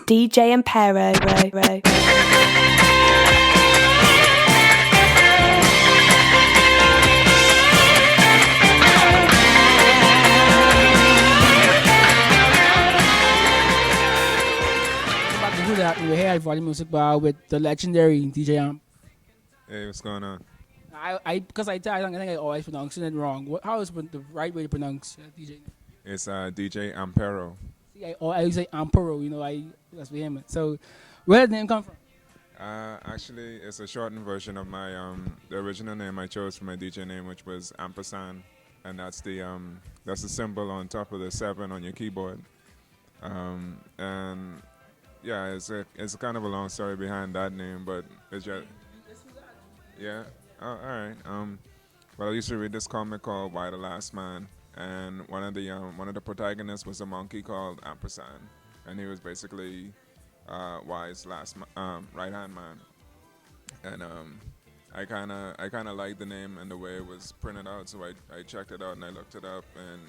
DJ AMPERO. That we're here at Volume Music Bar with the legendary DJ Amp. Hey, what's going on? Because I think I always pronouncing it wrong. How is the right way to pronounce DJ? It's DJ AMPERO. See, I say AMPERO. That's him. So, where did the name come from? Actually, it's a shortened version of my the original name I chose for my DJ name, which was ampersand, and that's the symbol on top of the 7 on your keyboard. And yeah, it's kind of a long story behind that name, but it's just yeah. Oh, all right. Well, I used to read this comic called Why the Last Man, and one of the protagonists was a monkey called Ampersand, and he was basically Y's right hand man. And I kind of liked the name and the way it was printed out, so I checked it out and I looked it up, and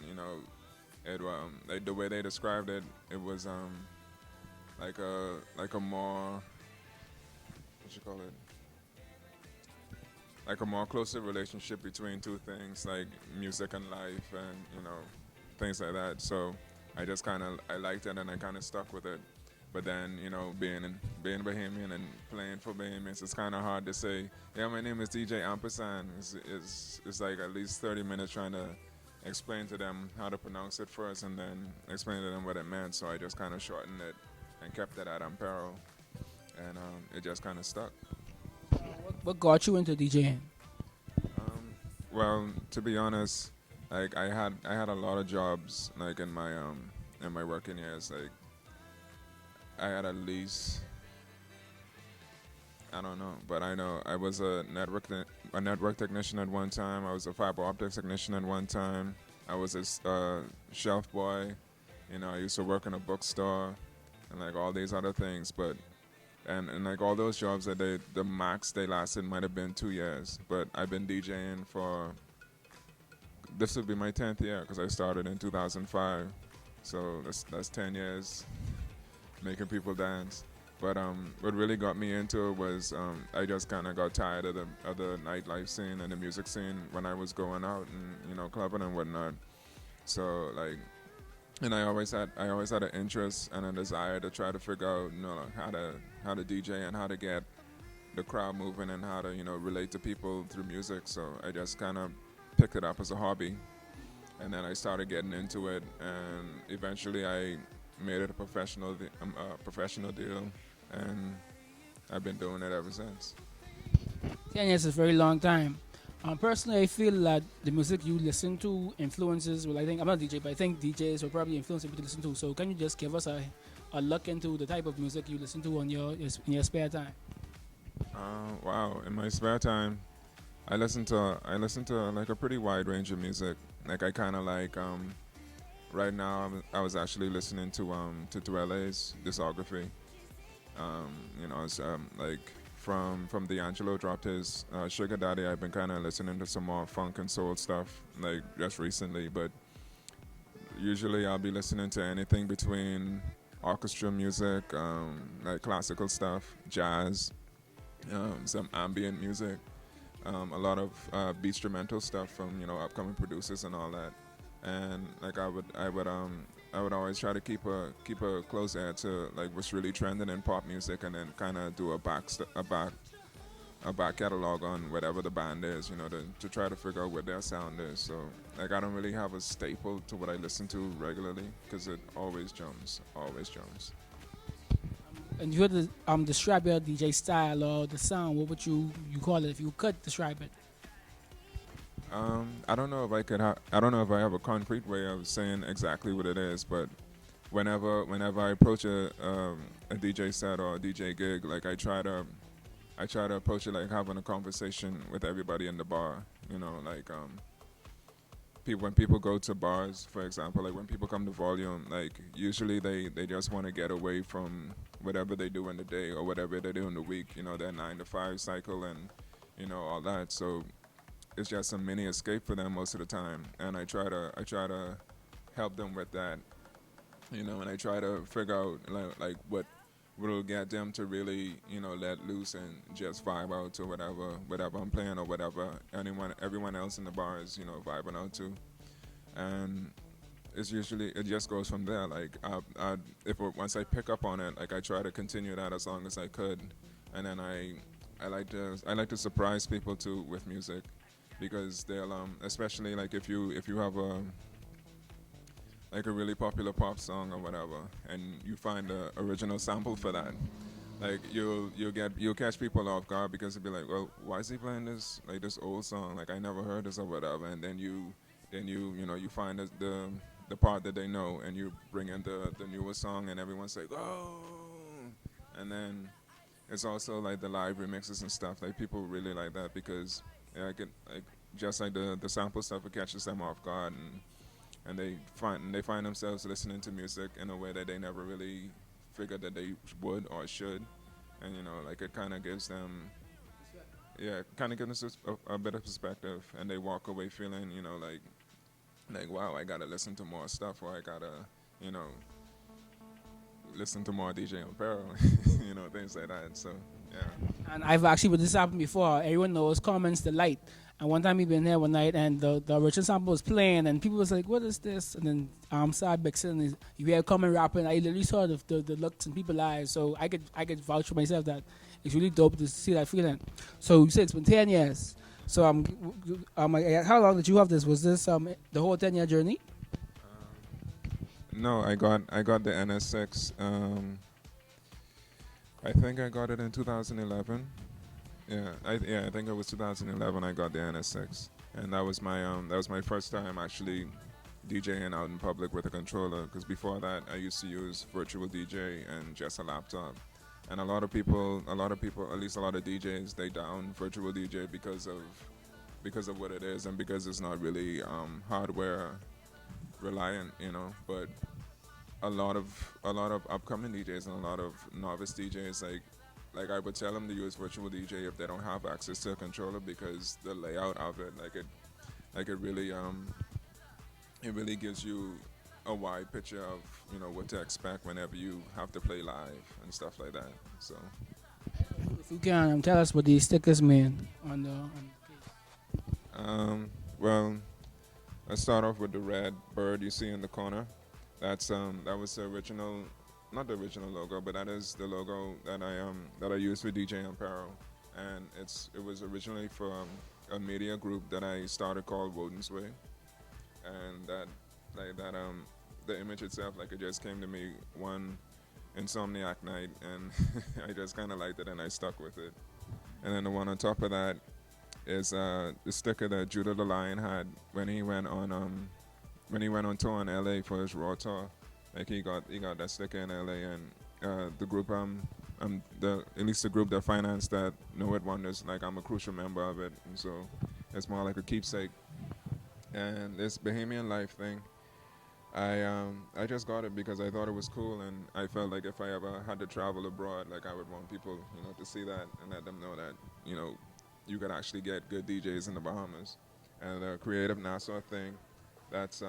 the way they described it, it was like a more, what you call it, like a more closer relationship between two things, like music and life, and things like that. So I liked it and I kind of stuck with it. But then being Bahamian and playing for Bahamians, it's kind of hard to say. Yeah, my name is DJ Ampersand. It's like at least 30 minutes trying to explain to them how to pronounce it first, and then explain to them what it meant. So I just kind of shortened it and kept it at Ampero, and it just kind of stuck. What got you into DJing? Well, to be honest, like I had a lot of jobs like in my working years. Like I had at least, I don't know, but I know I was a network technician at one time. I was a fiber optics technician at one time. I was a shelf boy. I used to work in a bookstore and like all these other things. But and like all those jobs that the max they lasted might have been 2 years. But I've been DJing for, this would be my 10th year because I started in 2005. So that's 10 years making people dance. But what really got me into it was I just kind of got tired of the nightlife scene and the music scene when I was going out and clubbing and whatnot. So like, and I always had an interest and a desire to try to figure out how to DJ and how to get the crowd moving and how to relate to people through music. So I just kind of picked it up as a hobby, and then I started getting into it, and eventually I made it a professional deal, and I've been doing it ever since. 10 years is a very long time. Personally, I feel that the music you listen to influences, well, I think, I'm not a DJ, but I think DJs will probably influence what you listen to. So can you just give us a look into the type of music you listen to in your spare time? Wow, in my spare time, I listen to like a pretty wide range of music. Like I kind of like, right now I was actually listening to Dwelle's discography. It's like from D'Angelo dropped his Sugar Daddy. I've been kind of listening to some more funk and soul stuff like just recently, but usually I'll be listening to anything between orchestra music, like classical stuff, jazz, some ambient music, a lot of instrumental stuff from upcoming producers and all that. And like I would always try to keep a close ear to like what's really trending in pop music, and then kind of do a back catalog on whatever the band is, to try to figure out what their sound is. So like I don't really have a staple to what I listen to regularly because it always jumps. And you would describe your DJ style or the sound. What would you call it if you could describe it? I don't know if I could. I don't know if I have a concrete way of saying exactly what it is, but whenever I approach a DJ set or a DJ gig, like I try to approach it like having a conversation with everybody in the bar. Like when people go to bars, for example, like when people come to Volume, like usually they just want to get away from whatever they do in the day or whatever they do in the week. Their 9 to 5 cycle and all that. So it's just a mini escape for them most of the time, and I try to help them with that, and I try to figure out like will get them to really, let loose and just vibe out to whatever I'm playing or whatever everyone else in the bar is, vibing out to. And it just goes from there. Like, once I pick up on it, like I try to continue that as long as I could, and then I like to surprise people too with music, because they'll especially like if you have a really popular pop song or whatever, and you find the original sample for that, like you'll catch people off guard, because they'll be like, well, why is he playing this old song? Like, I never heard this or whatever. And then you find the part that they know, and you bring in the newer song, and everyone's like, oh. And then it's also like the live remixes and stuff. Like, people really like that, because I get like just like the sample stuff, it catches them off guard, and they find themselves listening to music in a way that they never really figured that they would or should. And like, it kind of gives them, yeah, kind of gives us a bit of perspective, and they walk away feeling, like, wow, I gotta listen to more stuff, or I gotta, you know listen to more DJ Apparel, things like that. So yeah. And I've actually, with this happened before, everyone knows Comments Delight. And one time we been here one night, and the original sample was playing, and people was like, "What is this?" And then Sad Bixon, you hear Common rapping. I literally saw the looks in people's eyes, so I could vouch for myself that it's really dope to see that feeling. So you said it's been 10 years. So how long did you have this? Was this the whole 10-year journey? No, I got the NS6. I think I got it in 2011. I think it was 2011. I got the NS6, and that was my first time actually DJing out in public with a controller. Because before that, I used to use virtual DJ and just a laptop. And a lot of people, at least a lot of DJs, they down virtual DJ because of what it is, and because it's not really hardware reliant, But a lot of upcoming DJs and a lot of novice DJs, like I would tell them to use virtual DJ if they don't have access to a controller, because the layout of it, it really gives you a wide picture of what to expect whenever you have to play live and stuff like that. So If you can, tell us what these stickers mean on the case. well, let's start off with the red bird you see in the corner. That was the original, not the original logo, but that is the logo that I used for DJ Ampero, and it was originally from a media group that I started called Woden's Way, and the image itself, like, it just came to me one insomniac night, and I just kind of liked it, and I stuck with it. And then the one on top of that is the sticker that Judah the Lion had when he went on tour in LA for his Raw tour. Like, he got that sticker in LA, and the group at least the group that financed that, Know It Wonders, like, I'm a crucial member of it, and so it's more like a keepsake. And this Bahamian Life thing, I just got it because I thought it was cool, and I felt like if I ever had to travel abroad, like, I would want people, to see that and let them know that, you could actually get good DJs in the Bahamas. And the Creative Nassau thing, that's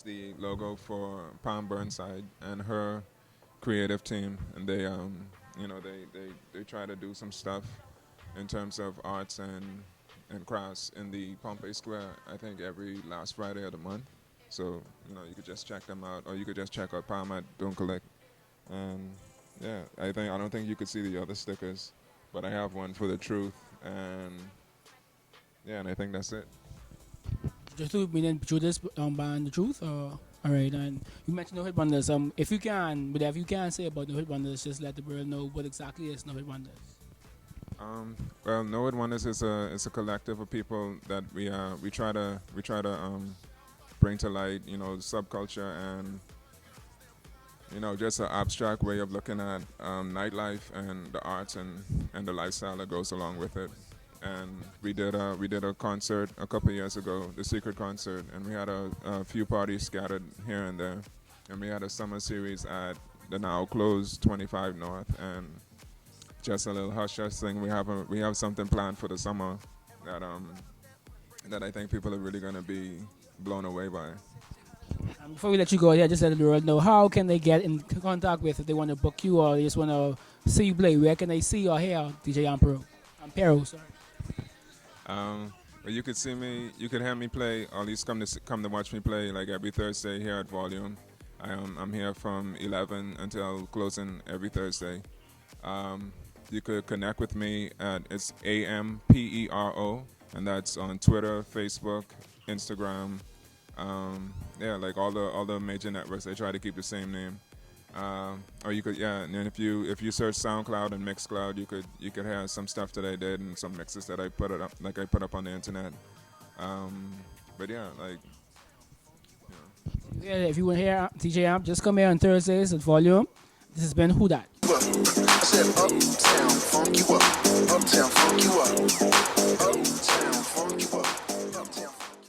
the logo for Pam Burnside and her creative team, and they try to do some stuff in terms of arts and crafts in the Pompey Square, I think every last Friday of the month. So you could just check them out, or you could just check out Palm at Don't Collect. And yeah, I don't think you could see the other stickers, but I have one for the Truth, and yeah, and I think that's it. Just to mean Judas band the truth, or all right. And you mentioned No Hit Wonders. If you can, whatever you can say about No Hit Wonders, just let the world know what exactly is No Hit Wonders. Well, Know It Wonders is a collective of people that we try to bring to light, subculture, and just an abstract way of looking at nightlife and the arts and the lifestyle that goes along with it. And we did a concert a couple of years ago, the Secret Concert, and we had a few parties scattered here and there, and we had a summer series at the now closed 25 North, and just a little hush hush thing. We have something planned for the summer that I think people are really gonna be blown away by. Before we let you go, yeah, just let the world know how can they get in contact with if they want to book you or they just want to see you play. Where can they see or hear DJ Ampero? Ampero, sorry. But you could see me, you could have me play, or at least come to watch me play like every Thursday here at Volume. I'm here from 11 until closing every Thursday. You could connect with me at it's AMPERO, and that's on Twitter, Facebook, Instagram. Yeah, like all the major networks. They try to keep the same name. Or you could, yeah, and then if you search SoundCloud and Mixcloud, you could have some stuff that I did and some mixes that I put up on the internet. But yeah, like, Yeah, if you want to hear DJ Amp, just come here on Thursdays at Volume. This has been Who Dat. I said uptown funk you up, uptown funk you up, uptown funk you up.